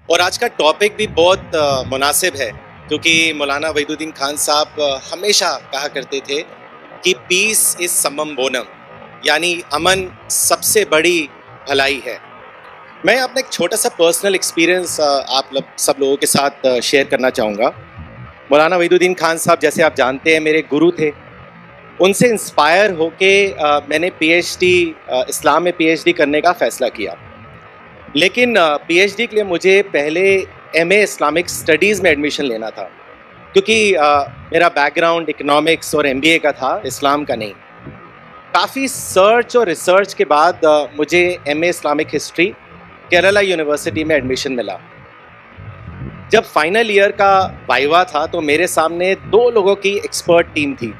اور آج کا ٹاپک بھی بہت مناسب ہے کیونکہ مولانا وحید الدین خان صاحب ہمیشہ کہا کرتے تھے کہ پیس از سمم بونم، یعنی امن سب سے بڑی بھلائی ہے۔ میں اپنا ایک چھوٹا سا پرسنل ایکسپیرینس آپ سب لوگوں کے ساتھ شیئر کرنا چاہوں گا۔ مولانا وحید الدین خان صاحب جیسے آپ جانتے ہیں میرے گرو تھے، ان سے انسپائر ہو کے میں نے پی ایچ ڈی اسلام میں پی ایچ ڈی کرنے کا فیصلہ کیا، لیکن پی ایچ ڈی کے لیے مجھے پہلے ایم اے اسلامک اسٹڈیز میں ایڈمیشن لینا تھا کیونکہ میرا بیک گراؤنڈ اکنامکس اور ایم بی اے کا تھا، اسلام کا نہیں۔ کافی سرچ اور ریسرچ کے بعد مجھے ایم اے اسلامک ہسٹری کیرلا یونیورسٹی میں ایڈمیشن ملا۔ جب فائنل ایئر کا وائوا تھا تو میرے سامنے دو لوگوں کی ایکسپرٹ ٹیم تھی،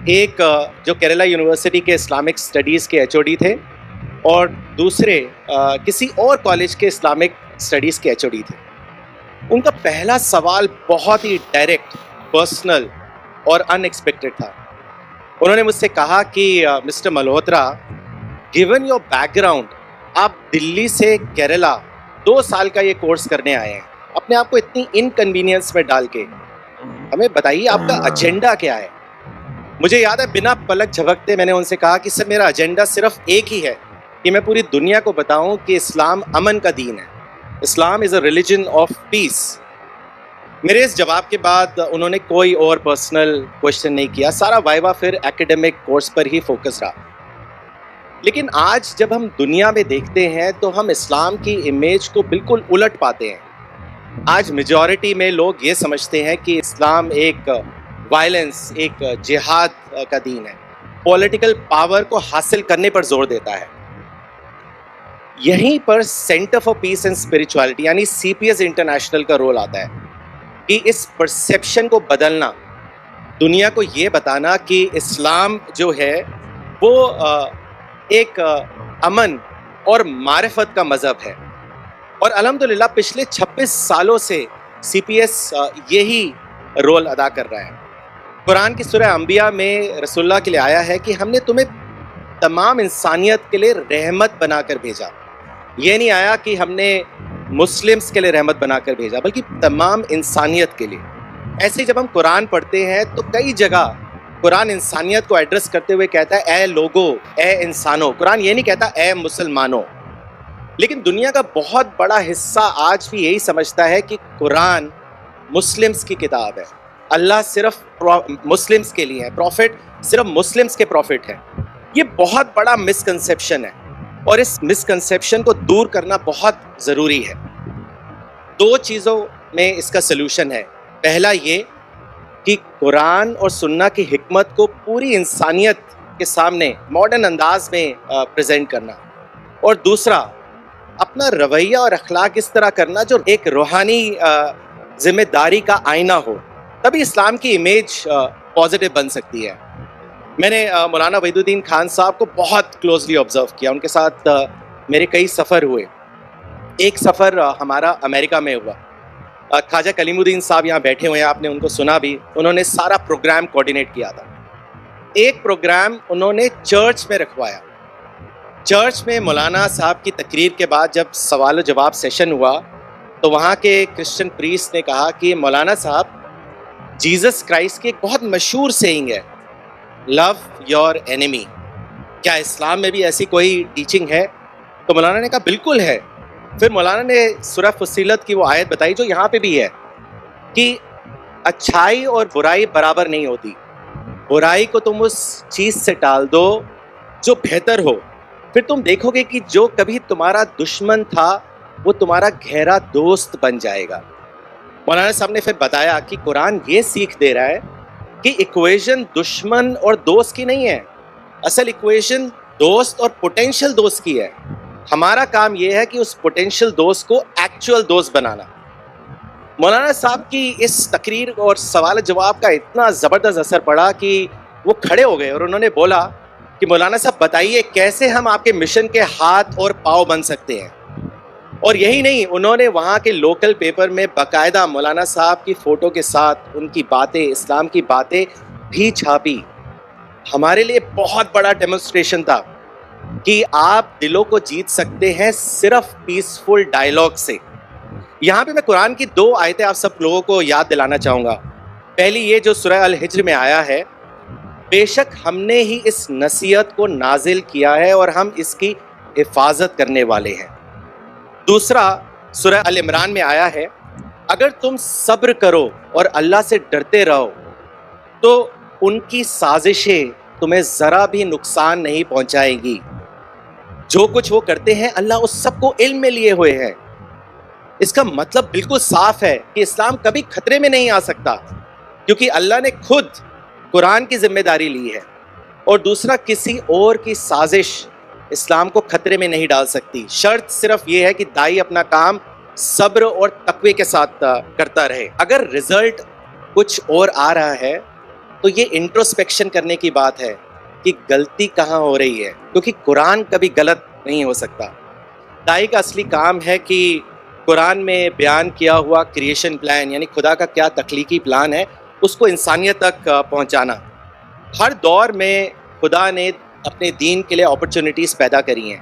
ایک جو کیرلا یونیورسٹی کے اسلامک اسٹڈیز کے ایچ او ڈی تھے اور دوسرے کسی اور کالج کے اسلامک اسٹڈیز کے ایچ او ڈی تھے۔ ان کا پہلا سوال بہت ہی ڈائریکٹ، پرسنل اور ان ایکسپیکٹڈ تھا۔ انہوں نے مجھ سے کہا کہ mister Malhotra, given your background, آپ دلی سے کیرلا 2 سال کا یہ کورس کرنے آئے ہیں، اپنے آپ کو اتنی انکنوینئنس میں ڈال کے، ہمیں بتائیے آپ کا ایجنڈا کیا ہے؟ مجھے یاد ہے بنا پلک جھپکتے میں نے ان سے کہا کہ سر میرا ایجنڈا صرف ایک ہی ہے کہ میں پوری دنیا کو بتاؤں کہ اسلام امن کا دین ہے، اسلام از اے ریلیجن آف پیس۔ میرے اس جواب کے بعد انہوں نے کوئی اور پرسنل کوشچن نہیں کیا، سارا وائوا پھر ایکیڈمک کورس پر ہی فوکس رہا۔ لیکن آج جب ہم دنیا میں دیکھتے ہیں تو ہم اسلام کی امیج کو بالکل الٹ پاتے ہیں۔ آج میجورٹی میں لوگ یہ سمجھتے ہیں کہ اسلام ایک وائلنس، ایک جہاد کا دین ہے، پولیٹیکل پاور کو حاصل کرنے پر زور دیتا ہے۔ یہیں پر سینٹر فار پیس اینڈ اسپرچوالٹی یعنی سی پی ایس انٹرنیشنل کا رول آتا ہے کہ اس پرسیپشن کو بدلنا، دنیا کو یہ بتانا کہ اسلام جو ہے وہ ایک امن اور معرفت کا مذہب ہے۔ اور الحمدللہ پچھلے 26 سالوں سے سی پی ایس یہی رول ادا کر رہا ہے۔ قرآن کی سورہ انبیاء میں رسول اللہ کے لیے آیا ہے کہ ہم نے تمہیں تمام انسانیت کے لیے رحمت بنا کر بھیجا۔ یہ نہیں آیا کہ ہم نے مسلمس کے لیے رحمت بنا کر بھیجا، بلکہ تمام انسانیت کے لیے۔ ایسے جب ہم قرآن پڑھتے ہیں تو کئی جگہ قرآن انسانیت کو ایڈریس کرتے ہوئے کہتا ہے اے لوگو، اے انسانوں۔ قرآن یہ نہیں کہتا اے مسلمانوں۔ لیکن دنیا کا بہت بڑا حصہ آج بھی یہی سمجھتا ہے کہ قرآن مسلمس کی کتاب ہے، اللہ صرف مسلمس کے لیے ہے، پروفٹ صرف مسلمس کے پروفٹ ہیں۔ یہ بہت بڑا مسکنسیپشن ہے اور اس مسکنسیپشن کو دور کرنا بہت ضروری ہے۔ 2 چیزوں میں اس کا سلوشن ہے۔ پہلا یہ کہ قرآن اور سنہ کی حکمت کو پوری انسانیت کے سامنے ماڈرن انداز میں پریزنٹ کرنا، اور دوسرا اپنا رویہ اور اخلاق اس طرح کرنا جو ایک روحانی ذمہ داری کا آئینہ ہو، تبھی اسلام کی امیج پازیٹیو بن سکتی ہے۔ میں نے مولانا وحید الدین خان صاحب کو بہت کلوزلی آبزرو کیا، ان کے ساتھ میرے کئی سفر ہوئے۔ ایک سفر ہمارا امریکہ میں ہوا۔ خواجہ کلیم الدین صاحب یہاں بیٹھے ہوئے ہیں، آپ نے ان کو سنا بھی، انہوں نے سارا پروگرام کوآرڈینیٹ کیا تھا۔ ایک پروگرام انہوں نے چرچ میں رکھوایا۔ چرچ میں مولانا صاحب کی تقریر کے بعد جب سوال و جواب سیشن ہوا تو وہاں کے کرسچن پریسٹ نے کہا کہ مولانا صاحب، جیزس کرائسٹ کی ایک بہت مشہور سیئنگ ہے، لو یور اینیمی، کیا اسلام میں بھی ایسی کوئی ٹیچنگ ہے؟ تو مولانا نے کہا بالکل ہے۔ پھر مولانا نے سورہ فصیلت کی وہ آیت بتائی جو یہاں پہ بھی ہے کہ اچھائی اور برائی برابر نہیں ہوتی، برائی کو تم اس چیز سے ٹال دو جو بہتر ہو، پھر تم دیکھو گے کہ جو کبھی تمہارا دشمن تھا وہ تمہارا گہرا دوست بن جائے گا۔ مولانا صاحب نے پھر بتایا کہ قرآن یہ سیکھ دے رہا ہے کہ ایکویشن دشمن اور دوست کی نہیں ہے، اصل ایکویشن دوست اور پوٹینشیل دوست کی ہے۔ ہمارا کام یہ ہے کہ اس پوٹینشیل دوست کو ایکچوئل دوست بنانا۔ مولانا صاحب کی اس تقریر اور سوال جواب کا اتنا زبردست اثر پڑا کہ وہ کھڑے ہو گئے اور انہوں نے بولا کہ مولانا صاحب بتائیے کیسے ہم آپ کے مشن کے ہاتھ اور پاؤں بن سکتے ہیں۔ اور یہی نہیں، انہوں نے وہاں کے لوکل پیپر میں باقاعدہ مولانا صاحب کی فوٹو کے ساتھ ان کی باتیں، اسلام کی باتیں بھی چھاپی۔ ہمارے لیے بہت بڑا ڈیمونسٹریشن تھا کہ آپ دلوں کو جیت سکتے ہیں صرف پیسفل ڈائیلاگ سے۔ یہاں پہ میں قرآن کی 2 آیتیں آپ سب لوگوں کو یاد دلانا چاہوں گا. پہلی یہ جو سورہ الحجر میں آیا ہے، بے شک ہم نے ہی اس نصیحت کو نازل کیا ہے اور ہم اس کی حفاظت کرنے والے ہیں. دوسرا سورہ ال عمران میں آیا ہے، اگر تم صبر کرو اور اللہ سے ڈرتے رہو تو ان کی سازشیں تمہیں ذرا بھی نقصان نہیں پہنچائیں گی. جو کچھ وہ کرتے ہیں اللہ اس سب کو علم میں لیے ہوئے ہیں. اس کا مطلب بالکل صاف ہے کہ اسلام کبھی خطرے میں نہیں آ سکتا، کیونکہ اللہ نے خود قرآن کی ذمہ داری لی ہے. اور دوسرا، کسی اور کی سازش اسلام کو خطرے میں نہیں ڈال سکتی. شرط صرف یہ ہے کہ دائی اپنا کام صبر اور تقوی کے ساتھ کرتا رہے. اگر رزلٹ کچھ اور آ رہا ہے تو یہ انٹروسپیکشن کرنے کی بات ہے کہ غلطی کہاں ہو رہی ہے، کیونکہ قرآن کبھی غلط نہیں ہو سکتا. دائی کا اصلی کام ہے کہ قرآن میں بیان کیا ہوا کریشن پلان، یعنی خدا کا کیا تخلیقی پلان ہے، اس کو انسانیت تک پہنچانا. ہر دور میں خدا نے اپنے دین کے لیے اپرچونٹیز پیدا کری ہیں.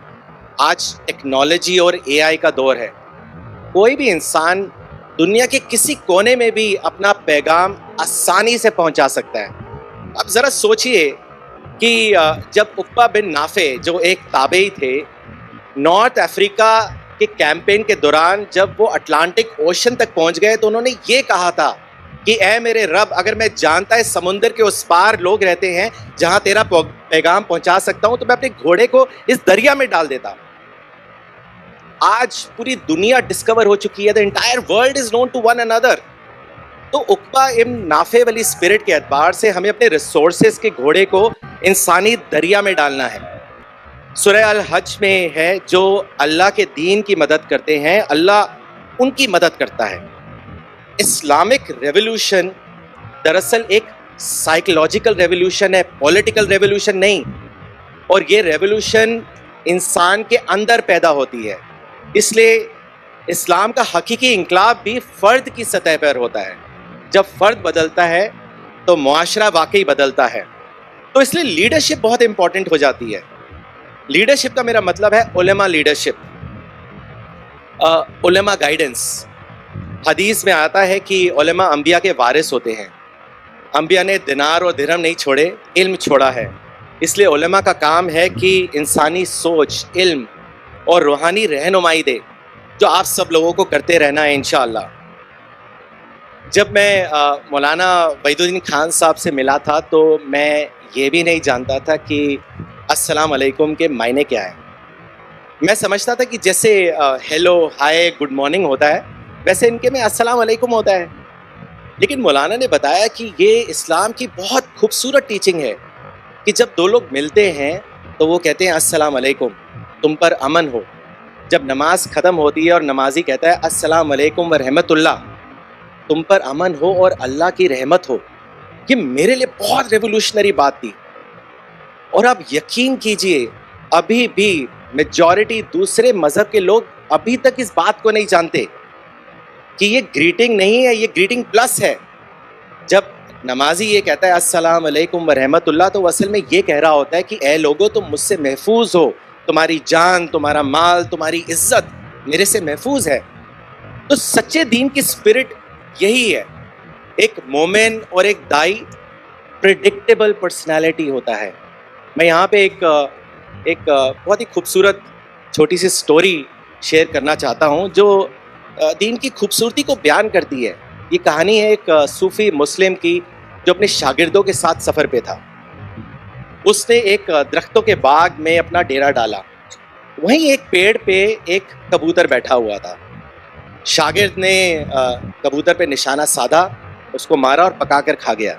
آج ٹیکنالوجی اور اے آئی کا دور ہے. کوئی بھی انسان دنیا کے کسی کونے میں بھی اپنا پیغام آسانی سے پہنچا سکتا ہے. اب ذرا سوچئے کہ جب عقبہ بن نافع جو ایک تابعی تھے، نارتھ افریقہ کے کیمپین کے دوران جب وہ اٹلانٹک اوشن تک پہنچ گئے تو انہوں نے یہ کہا تھا کہ اے میرے رب، اگر میں جانتا ہے سمندر کے اس پار لوگ رہتے ہیں جہاں تیرا پیغام پہنچا سکتا ہوں تو میں اپنے گھوڑے کو اس دریا میں ڈال دیتا. آج پوری دنیا ڈسکور ہو چکی ہے. the entire world is known to one another. تو عقبہ ابن نافع والی اسپرٹ کے اعتبار سے ہمیں اپنے ریسورسز کے گھوڑے کو انسانی دریا میں ڈالنا ہے. سورہ الحج میں ہے، جو اللہ کے دین کی مدد کرتے ہیں اللہ ان کی مدد کرتا ہے. اسلامک ریولوشن دراصل ایک سائیکولوجیکل ریولوشن ہے، پولیٹیکل ریولوشن نہیں. اور یہ ریولوشن انسان کے اندر پیدا ہوتی ہے. اس لیے اسلام کا حقیقی انقلاب بھی فرد کی سطح پر ہوتا ہے. جب فرد بدلتا ہے تو معاشرہ واقعی بدلتا ہے. تو اس لیے لیڈرشپ بہت امپورٹنٹ ہو جاتی ہے. لیڈرشپ کا میرا مطلب ہے علماء لیڈرشپ، علماء گائیڈنس. حدیث میں آتا ہے کہ علماء انبیاء کے وارث ہوتے ہیں. انبیاء نے دینار اور درہم نہیں چھوڑے، علم چھوڑا ہے. اس لیے علماء کا کام ہے کہ انسانی سوچ، علم اور روحانی رہنمائی دے، جو آپ سب لوگوں کو کرتے رہنا ہے انشاءاللہ. جب میں مولانا وحید الدین خان صاحب سے ملا تھا تو میں یہ بھی نہیں جانتا تھا کہ السلام علیکم کے معنی کیا ہے. میں سمجھتا تھا کہ جیسے ہیلو، ہائے، گڈ مارننگ ہوتا ہے، ویسے ان کے میں السلام علیکم ہوتا ہے. لیکن مولانا نے بتایا کہ یہ اسلام کی بہت خوبصورت ٹیچنگ ہے کہ جب 2 لوگ ملتے ہیں تو وہ کہتے ہیں السلام علیکم، تم پر امن ہو. جب نماز ختم ہوتی ہے اور نمازی کہتا ہے السلام علیکم ورحمۃ اللہ، تم پر امن ہو اور اللہ کی رحمت ہو. یہ میرے لیے بہت ریولوشنری بات تھی. اور آپ یقین کیجئے ابھی بھی میجورٹی دوسرے مذہب کے لوگ ابھی تک اس بات کو نہیں جانتے کہ یہ گریٹنگ نہیں ہے، یہ گریٹنگ پلس ہے. جب نمازی یہ کہتا ہے السلام علیکم ورحمۃ اللہ تو وہ اصل میں یہ کہہ رہا ہوتا ہے کہ اے لوگو تم مجھ سے محفوظ ہو، تمہاری جان، تمہارا مال، تمہاری عزت میرے سے محفوظ ہے. تو سچے دین کی اسپرٹ یہی ہے. ایک مومن اور ایک دائی پریڈکٹیبل پرسنالٹی ہوتا ہے. میں یہاں پہ ایک بہت ہی خوبصورت چھوٹی سی سٹوری شیئر کرنا چاہتا ہوں جو دین کی خوبصورتی کو بیان کرتی ہے. یہ کہانی ہے ایک صوفی مسلم کی جو اپنے شاگردوں کے ساتھ سفر پہ تھا. اس نے ایک درختوں کے باغ میں اپنا ڈیرا ڈالا. وہیں ایک پیڑ پہ ایک کبوتر بیٹھا ہوا تھا. شاگرد نے کبوتر پہ نشانہ سادھا، اس کو مارا اور پکا کر کھا گیا.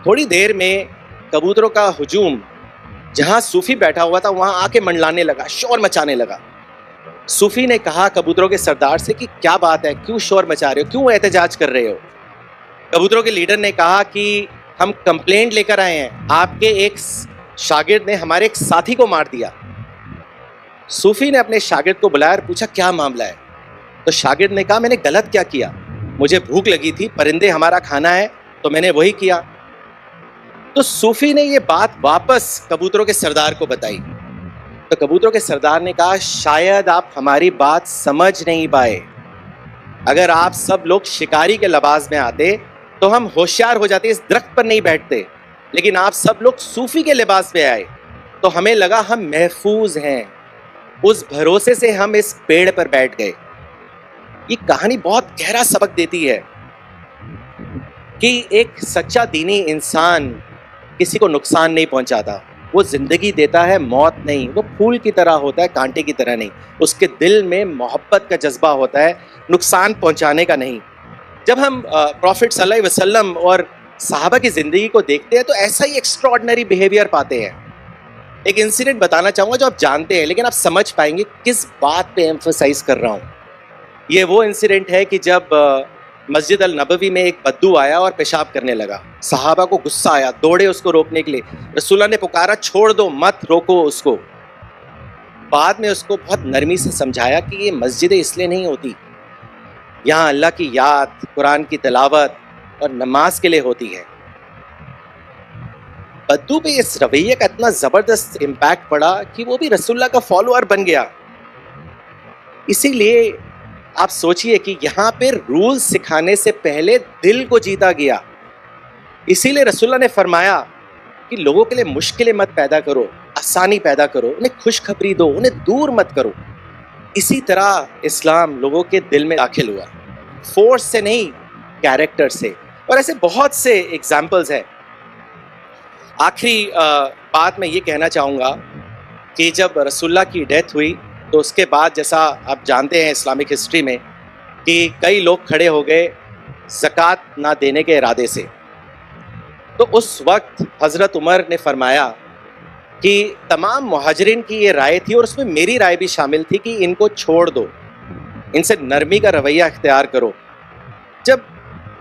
تھوڑی دیر میں کبوتروں کا ہجوم جہاں صوفی بیٹھا ہوا تھا وہاں آ کے منڈلانے لگا، شور مچانے لگا. صوفی نے کہا کبوتروں کے سردار سے کہ کیا بات ہے، کیوں شور مچا رہے ہو، کیوں احتجاج کر رہے ہو؟ کبوتروں کے لیڈر نے کہا کہ ہم کمپلینٹ لے کر آئے ہیں، آپ کے ایک شاگرد نے ہمارے ایک ساتھی کو مار دیا. صوفی نے اپنے شاگرد کو بلایا اور پوچھا کیا معاملہ ہے؟ تو شاگرد نے کہا میں نے غلط کیا کیا، مجھے بھوک لگی تھی، پرندے ہمارا کھانا ہے تو میں نے وہی کیا. تو صوفی نے یہ بات واپس کبوتروں کے سردار کو بتائی. تو کبوتروں کے سردار نے کہا شاید آپ ہماری بات سمجھ نہیں پائے. اگر آپ سب لوگ شکاری کے لباس میں آتے تو ہم ہوشیار ہو جاتے، اس درخت پر نہیں بیٹھتے، لیکن آپ سب لوگ صوفی کے لباس میں آئے تو ہمیں لگا ہم محفوظ ہیں، اس بھروسے سے ہم اس پیڑ پر بیٹھ گئے۔ یہ کہانی بہت گہرا سبق دیتی ہے کہ ایک سچا دینی انسان کسی کو نقصان نہیں پہنچاتا، وہ زندگی دیتا ہے، موت نہیں۔ وہ پھول کی طرح ہوتا ہے، کانٹے کی طرح نہیں۔ اس کے دل میں محبت کا جذبہ ہوتا ہے، نقصان پہنچانے کا نہیں۔ جب ہم پروفٹ صلی اللہ علیہ وسلم اور صحابہ کی زندگی کو دیکھتے ہیں تو ایسا ہی ایکسٹراڈنری بیہیویئر پاتے ہیں۔ ایک انسیڈنٹ بتانا چاہوں گا جو آپ جانتے ہیں، لیکن آپ سمجھ پائیں گے کس بات پہ ایمفسائز کر رہا ہوں۔ یہ وہ انسیڈنٹ ہے کہ جب مسجد النبوی میں ایک بدو آیا اور پیشاب کرنے لگا، صحابہ کو غصہ آیا، دوڑے اس کو روکنے کے لیے۔ رسول اللہ نے پکارا، چھوڑ دو، مت روکو اس کو۔ بعد میں اس کو بہت نرمی سے سمجھایا کہ یہ مسجدیں اس لیے نہیں ہوتی، یہاں اللہ کی یاد، قرآن کی تلاوت اور نماز کے لیے ہوتی ہے۔ بدو پہ اس رویے کا اتنا زبردست امپیکٹ پڑا کہ وہ بھی رسول اللہ کا فالوور بن گیا۔ اسی لیے آپ سوچئے کہ یہاں پہ رول سکھانے سے پہلے دل کو جیتا گیا۔ اسی لیے رسول اللہ نے فرمایا کہ لوگوں کے لیے مشکلیں مت پیدا کرو، آسانی پیدا کرو، انہیں خوشخبری دو، انہیں دور مت کرو۔ اسی طرح اسلام لوگوں کے دل میں داخل ہوا، فورس سے نہیں، کیریکٹر سے۔ اور ایسے بہت سے ایگزامپلز ہیں۔ آخری بات میں یہ کہنا چاہوں گا کہ جب رسول اللہ کی ڈیتھ ہوئی تو اس کے بعد، جیسا آپ جانتے ہیں اسلامک ہسٹری میں، کہ کئی لوگ کھڑے ہو گئے زکوٰۃ نہ دینے کے ارادے سے۔ تو اس وقت حضرت عمر نے فرمایا کہ تمام مہاجرین کی یہ رائے تھی، اور اس میں میری رائے بھی شامل تھی، کہ ان کو چھوڑ دو، ان سے نرمی کا رویہ اختیار کرو۔ جب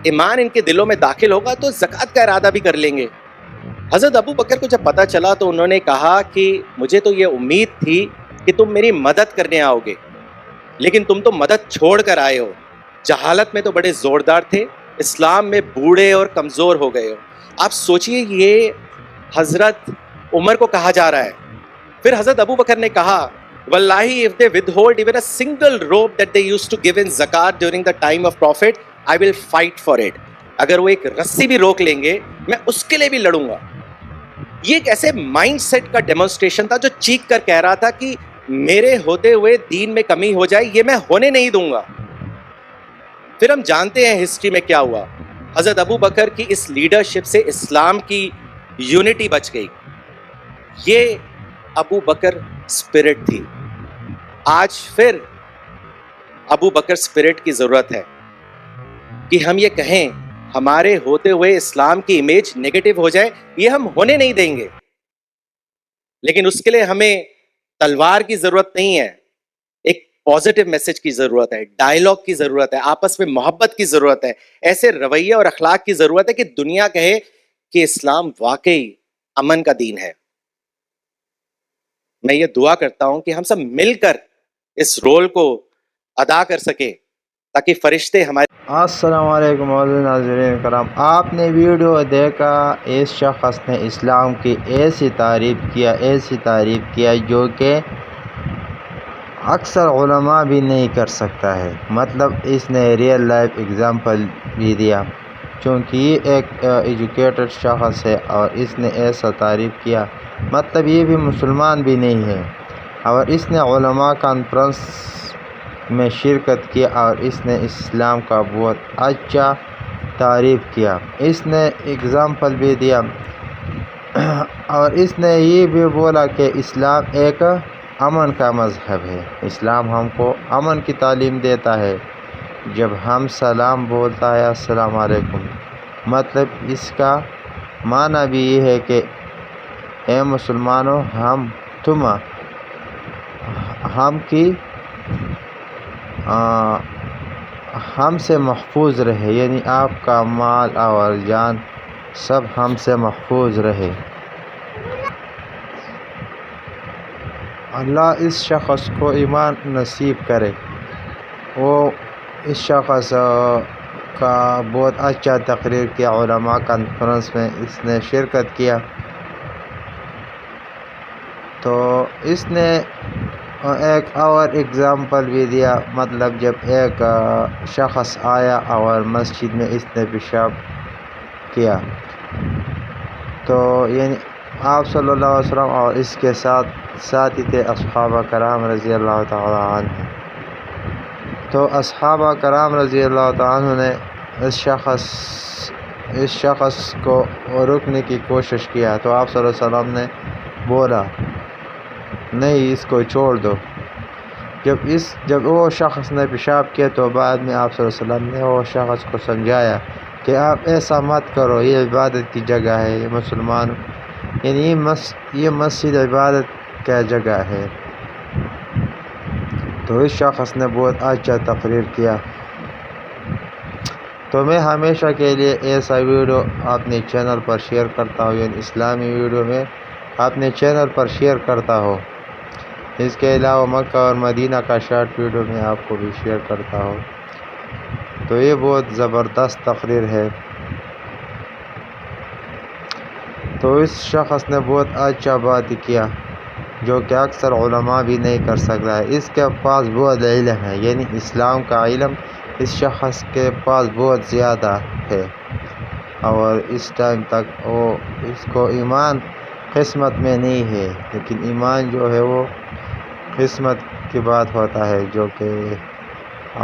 ایمان ان کے دلوں میں داخل ہوگا تو زکوٰۃ کا ارادہ بھی کر لیں گے۔ حضرت ابو بکر کو جب پتہ چلا تو انہوں نے کہا کہ مجھے تو یہ امید تھی کہ تم میری مدد کرنے آؤ گے، لیکن تم تو مدد چھوڑ کر آئے ہو۔ جہالت میں تو بڑے زوردار تھے، اسلام میں بوڑھے اور کمزور ہو گئے ہو۔ آپ سوچئے یہ حضرت عمر کو کہا جا رہا ہے۔ پھر حضرت ابو بکر نے کہا، واللہ if they withhold even a single rope that they used to give in zakat during the time of prophet, I will fight for it۔ اگر وہ ایک رسی بھی روک لیں گے میں اس کے لیے بھی لڑوں گا۔ یہ ایک ایسے مائنڈ سیٹ کا ڈیمونسٹریشن تھا جو چیخ کر کہہ رہا تھا کہ میرے ہوتے ہوئے دین میں کمی ہو جائے یہ میں ہونے نہیں دوں گا۔ پھر ہم جانتے ہیں ہسٹری میں کیا ہوا۔ حضرت ابو بکر کی اس لیڈرشپ سے اسلام کی یونٹی بچ گئی۔ یہ ابو بکر اسپرٹ تھی۔ آج پھر ابو بکر اسپرٹ کی ضرورت ہے کہ ہم یہ کہیں ہمارے ہوتے ہوئے اسلام کی امیج نیگیٹو ہو جائے، یہ ہم ہونے نہیں دیں گے۔ لیکن اس کے لیے ہمیں تلوار کی ضرورت نہیں ہے، ایک پازیٹیو میسج کی ضرورت ہے، ڈائلاگ کی ضرورت ہے، آپس میں محبت کی ضرورت ہے، ایسے رویے اور اخلاق کی ضرورت ہے کہ دنیا کہے کہ اسلام واقعی امن کا دین ہے۔ میں یہ دعا کرتا ہوں کہ ہم سب مل کر اس رول کو ادا کر سکیں تاکہ فرشتے ہمارے۔ السلام علیکم معزز ناظرین کرام، آپ نے ویڈیو دیکھا، اس شخص نے اسلام کی ایسی تعریف کیا جو کہ اکثر علماء بھی نہیں کر سکتا ہے۔ مطلب اس نے ریئل لائف ایگزامپل بھی دیا، چونکہ یہ ایک ایجوکیٹڈ شخص ہے اور اس نے ایسا تعریف کیا، مطلب یہ بھی مسلمان بھی نہیں ہے، اور اس نے علماء کانفرنس میں شرکت کی اور اس نے اسلام کا بہت اچھا تعریف کیا۔ اس نے اگزامپل بھی دیا اور اس نے یہ بھی بولا کہ اسلام ایک امن کا مذہب ہے۔ اسلام ہم کو امن کی تعلیم دیتا ہے۔ جب ہم سلام بولتا ہے السلام علیکم، مطلب اس کا معنی بھی یہ ہے کہ اے مسلمانوں، ہم سے محفوظ رہے، یعنی آپ کا مال اور جان سب ہم سے محفوظ رہے۔ اللہ اس شخص کو ایمان نصیب کرے۔ وہ اس شخص کا بہت اچھا تقریر کیا، علماء کانفرنس میں اس نے شرکت کیا، تو اس نے ایک اور اگزامپل بھی دیا، مطلب جب ایک شخص آیا اور مسجد میں اس نے پیشاب کیا، تو یعنی آپ صلی اللہ علیہ وسلم اور اس کے ساتھ ہی تھے اصحابہ کرام رضی اللہ تعالی عنہ. تو اصحابہ کرام رضی اللہ تعالی عنہ نے اس شخص کو روکنے کی کوشش کیا، تو آپ صلی اللہ علیہ وسلم نے بولا نہیں، اس کو چھوڑ دو. جب وہ شخص نے پیشاب کیا تو بعد میں آپ صلی اللہ علیہ وسلم نے وہ شخص کو سمجھایا کہ آپ ایسا مت کرو، یہ عبادت کی جگہ ہے، یہ مسلمان یعنی یہ مسجد عبادت کا جگہ ہے. تو اس شخص نے بہت اچھا تقریر کیا. تو میں ہمیشہ کے لیے ایسا ویڈیو اپنے چینل پر شیئر کرتا ہوں، یعنی اسلامی ویڈیو میں اپنے چینل پر شیئر کرتا ہوں. اس کے علاوہ مکہ اور مدینہ کا شارٹ ویڈیو میں آپ کو بھی شیئر کرتا ہوں. تو یہ بہت زبردست تقریر ہے. تو اس شخص نے بہت اچھا بات کیا جو کہ اکثر علماء بھی نہیں کر سکتا ہے. اس کے پاس بہت علم ہے، یعنی اسلام کا علم اس شخص کے پاس بہت زیادہ ہے، اور اس ٹائم تک اس کو ایمان قسمت میں نہیں ہے. لیکن ایمان جو ہے وہ قسمت کی بات ہوتا ہے، جو کہ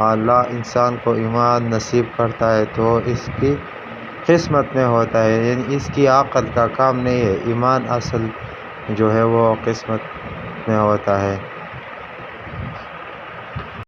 اللہ انسان کو ایمان نصیب کرتا ہے تو اس کی قسمت میں ہوتا ہے، یعنی اس کی عقل کا کام نہیں ہے. ایمان اصل جو ہے وہ قسمت میں ہوتا ہے.